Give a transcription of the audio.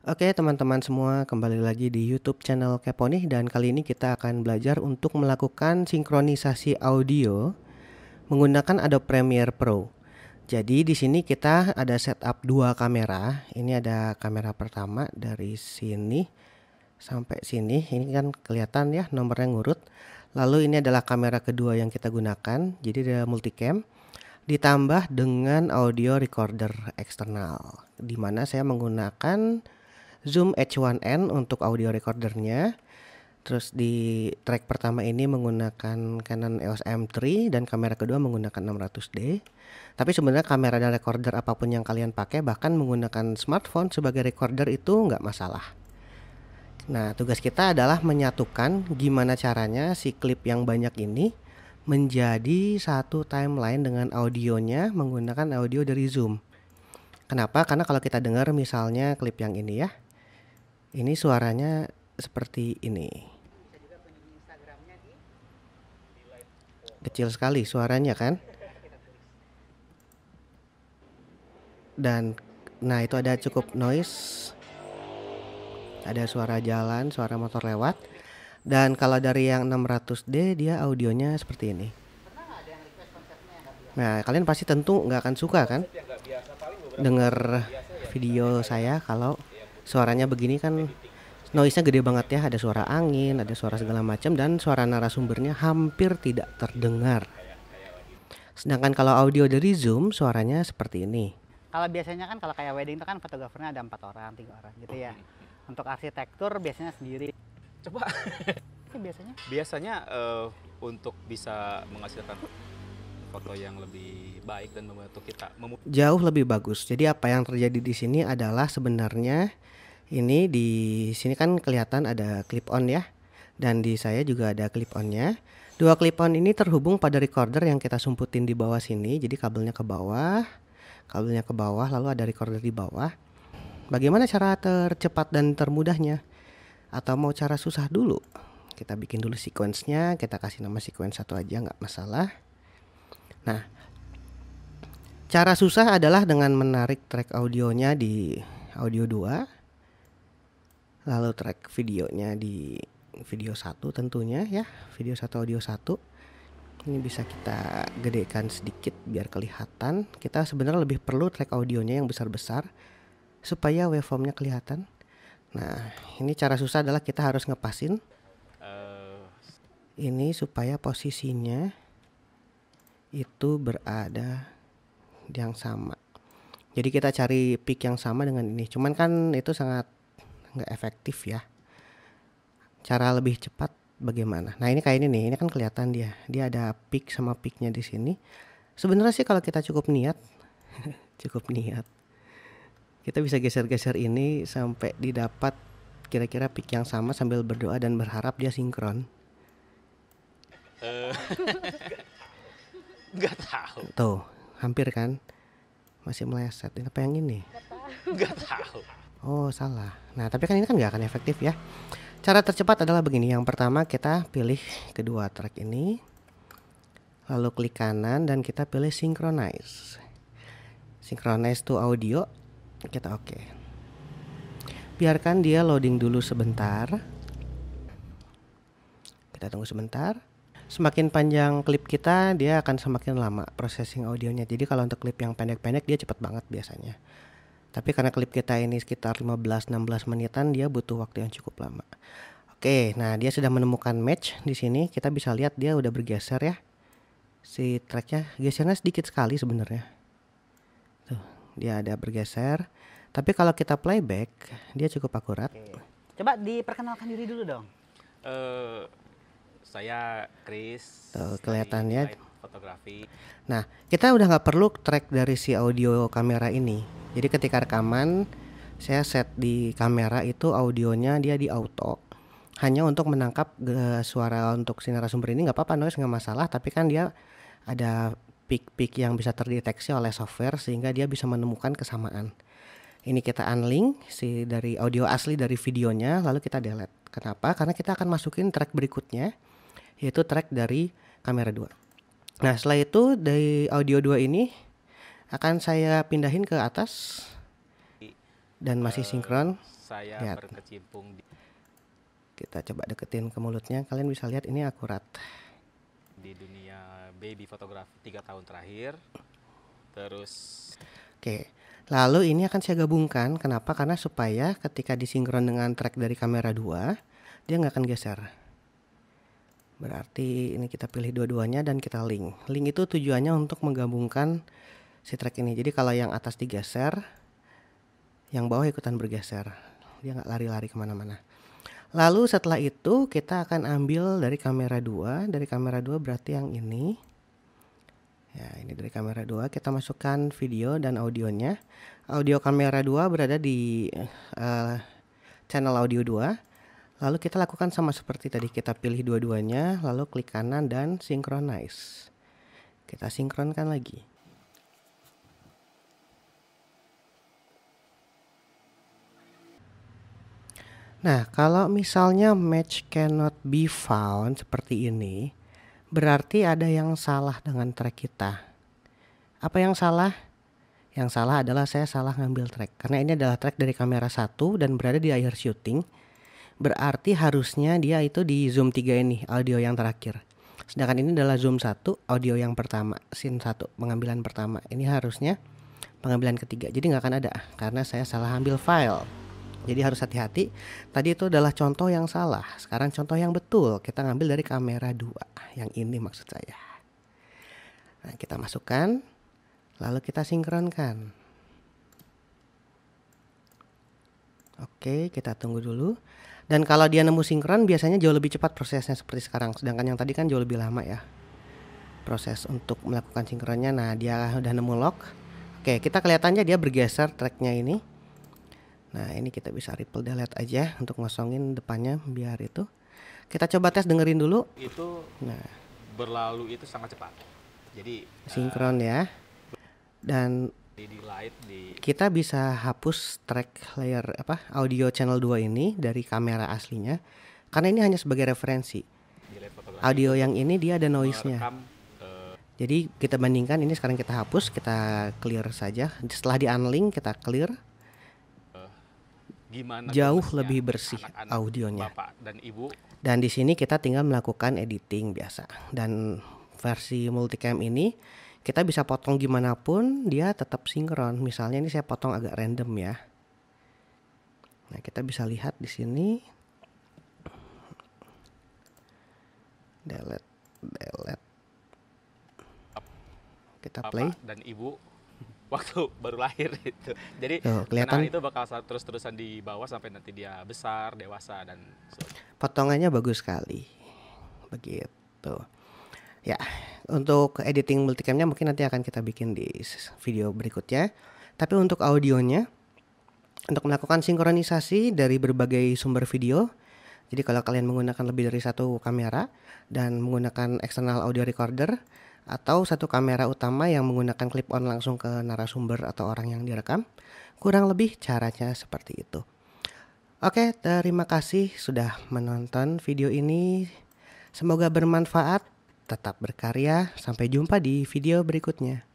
Oke teman-teman semua, kembali lagi di YouTube channel Kepo nih, dan kali ini kita akan belajar untuk melakukan sinkronisasi audio menggunakan Adobe Premiere Pro. Jadi di sini kita ada setup dua kamera. Ini ada kamera pertama dari sini sampai sini. Ini kan kelihatan ya nomornya ngurut. Lalu ini adalah kamera kedua yang kita gunakan. Jadi ada multicam ditambah dengan audio recorder eksternal, di mana saya menggunakan Zoom H1n untuk audio recordernya. Terus di track pertama ini menggunakan Canon EOS M3 dan kamera kedua menggunakan 600D. Tapi sebenarnya kamera dan recorder apapun yang kalian pakai, bahkan menggunakan smartphone sebagai recorder itu nggak masalah. Nah, tugas kita adalah menyatukan gimana caranya si klip yang banyak ini menjadi satu timeline dengan audionya menggunakan audio dari Zoom. Kenapa? Karena kalau kita dengar misalnya klip yang ini ya, ini suaranya seperti ini. Kecil sekali suaranya kan? Dan nah itu ada cukup noise. Ada suara jalan, suara motor lewat. Dan kalau dari yang 600D dia audionya seperti ini. Nah, kalian pasti tentu nggak akan suka kan denger video saya kalau suaranya begini kan. Noise-nya gede banget ya, ada suara angin, ada suara segala macam, dan suara narasumbernya hampir tidak terdengar. Sedangkan kalau audio dari Zoom suaranya seperti ini. Kalau biasanya kan kalau kayak wedding itu kan fotografernya ada 4 orang, 3 orang gitu ya. Untuk arsitektur biasanya sendiri. Coba Biasanya biasanya untuk bisa menghasilkan foto yang lebih baik dan membantu kita Jauh lebih bagus. Jadi apa yang terjadi di sini adalah sebenarnya ini di sini kan kelihatan ada clip on ya. Dan di saya juga ada clip onnya. Dua clip on ini terhubung pada recorder yang kita sumputin di bawah sini. Jadi kabelnya ke bawah, lalu ada recorder di bawah. Bagaimana cara tercepat dan termudahnya? Atau mau cara susah dulu? Kita bikin dulu sequence-nya, kita kasih nama sequence satu aja, nggak masalah. Nah, cara susah adalah dengan menarik track audionya di audio 2, lalu track videonya di video 1 tentunya ya, video 1 audio 1. Ini bisa kita gedekan sedikit biar kelihatan. Kita sebenarnya lebih perlu track audionya yang besar-besar supaya waveformnya kelihatan. Nah, ini cara susah adalah kita harus ngepasin ini supaya posisinya itu berada yang sama. Jadi kita cari peak yang sama dengan ini. Cuman kan itu sangat nggak efektif ya. Cara lebih cepat bagaimana? Nah, ini kayak ini nih. Ini kan kelihatan dia ada peak sama peaknya di sini. Sebenarnya sih kalau kita cukup niat, kita bisa geser-geser ini sampai didapat kira-kira peak yang sama sambil berdoa dan berharap dia sinkron. nggak tahu. Tuh, hampir kan? Masih meleset. Ini apa yang ini? Nggak tahu. Oh, salah. Nah, tapi kan ini kan nggak akan efektif ya. Cara tercepat adalah begini. Yang pertama kita pilih kedua track ini, lalu klik kanan dan kita pilih synchronize. Synchronize to audio. Kita oke. Biarkan dia loading dulu sebentar. Kita tunggu sebentar. Semakin panjang klip kita, dia akan semakin lama processing audionya. Jadi kalau untuk klip yang pendek-pendek dia cepat banget biasanya. Tapi karena klip kita ini sekitar 15-16 menitan, dia butuh waktu yang cukup lama. Oke, nah dia sudah menemukan match di sini. Kita bisa lihat dia udah bergeser ya. Si tracknya gesernya sedikit sekali sebenarnya. Tuh, dia ada bergeser. Tapi kalau kita playback, dia cukup akurat. Oke. Coba diperkenalkan diri dulu dong. Saya Chris. Tuh, kelihatannya. Fotografi. Nah, kita udah nggak perlu track dari si audio kamera ini. Jadi ketika rekaman, saya set di kamera itu audionya dia di auto. Hanya untuk menangkap suara untuk si narasumber ini nggak apa-apa, noise nggak masalah. Tapi kan dia ada peak-peak yang bisa terdeteksi oleh software sehingga dia bisa menemukan kesamaan. Ini kita unlink si dari audio asli dari videonya, lalu kita delete. Kenapa? Karena kita akan masukin track berikutnya, yaitu track dari kamera 2. Nah, setelah itu dari audio 2 ini akan saya pindahin ke atas. dan masih sinkron. Saya Lihat. berkecimpung Kita coba deketin ke mulutnya, kalian bisa lihat ini akurat. di dunia baby fotografi 3 tahun terakhir. Terus Oke, lalu ini akan saya gabungkan. Kenapa? Karena supaya ketika disinkron dengan track dari kamera 2, dia nggak akan geser. Berarti ini kita pilih dua-duanya dan kita link. Link itu tujuannya untuk menggabungkan si track ini. Jadi kalau yang atas digeser, yang bawah ikutan bergeser. Dia nggak lari-lari kemana-mana. Lalu setelah itu kita akan ambil dari kamera 2. Dari kamera 2 berarti yang ini. Ya, ini dari kamera 2 kita masukkan video dan audionya. Audio kamera 2 berada di channel audio 2. Lalu kita lakukan sama seperti tadi, kita pilih dua-duanya, lalu klik kanan dan synchronize. Kita sinkronkan lagi. Nah, kalau misalnya match cannot be found seperti ini, berarti ada yang salah dengan track kita. Apa yang salah? Yang salah adalah saya salah ngambil track. Karena ini adalah track dari kamera 1 dan berada di akhir syuting. Berarti harusnya dia itu di zoom 3 ini, audio yang terakhir. Sedangkan ini adalah zoom 1, audio yang pertama, scene 1, pengambilan pertama. Ini harusnya pengambilan ketiga. Jadi nggak akan ada karena saya salah ambil file. Jadi harus hati-hati. Tadi itu adalah contoh yang salah. Sekarang contoh yang betul. Kita ngambil dari kamera 2. Yang ini maksud saya. Nah, kita masukkan. Lalu kita sinkronkan. Oke, kita tunggu dulu. Dan kalau dia nemu sinkron biasanya jauh lebih cepat prosesnya seperti sekarang. Sedangkan yang tadi kan jauh lebih lama ya. Proses untuk melakukan sinkronnya. Nah, dia udah nemu lock. Oke, kita kelihatannya dia bergeser tracknya ini. Nah, ini kita bisa ripple delete aja untuk ngosongin depannya biar itu. Kita coba tes dengerin dulu. itu Nah, berlalu itu sangat cepat. Jadi sinkron ya. Dan di light di kita bisa hapus track layer audio channel 2 ini dari kamera aslinya karena ini hanya sebagai referensi. light fotografi Audio yang ini dia ada noise-nya. merekam Jadi kita bandingkan ini, sekarang kita hapus, kita clear saja. Setelah di unlink kita clear. gimana Jauh gemesnya lebih bersih anak-anak audionya. Bapak dan Ibu. Dan di sini kita tinggal melakukan editing biasa. Dan versi multicam ini kita bisa potong gimana pun dia tetap sinkron. Misalnya ini saya potong agak random ya. Nah, kita bisa lihat di sini. Delete. Kita play. Bapak dan Ibu waktu baru lahir itu. Jadi Tuh, kelihatan. kenangan itu bakal terus-terusan di bawah sampai nanti dia besar, dewasa dan Potongannya bagus sekali. Begitu. Ya, untuk editing multicamnya mungkin nanti akan kita bikin di video berikutnya. Tapi untuk audionya, untuk melakukan sinkronisasi dari berbagai sumber video. Jadi kalau kalian menggunakan lebih dari satu kamera dan menggunakan external audio recorder, atau satu kamera utama yang menggunakan clip-on langsung ke narasumber atau orang yang direkam, kurang lebih caranya seperti itu. Oke, terima kasih sudah menonton video ini. Semoga bermanfaat. Tetap berkarya. Sampai jumpa di video berikutnya.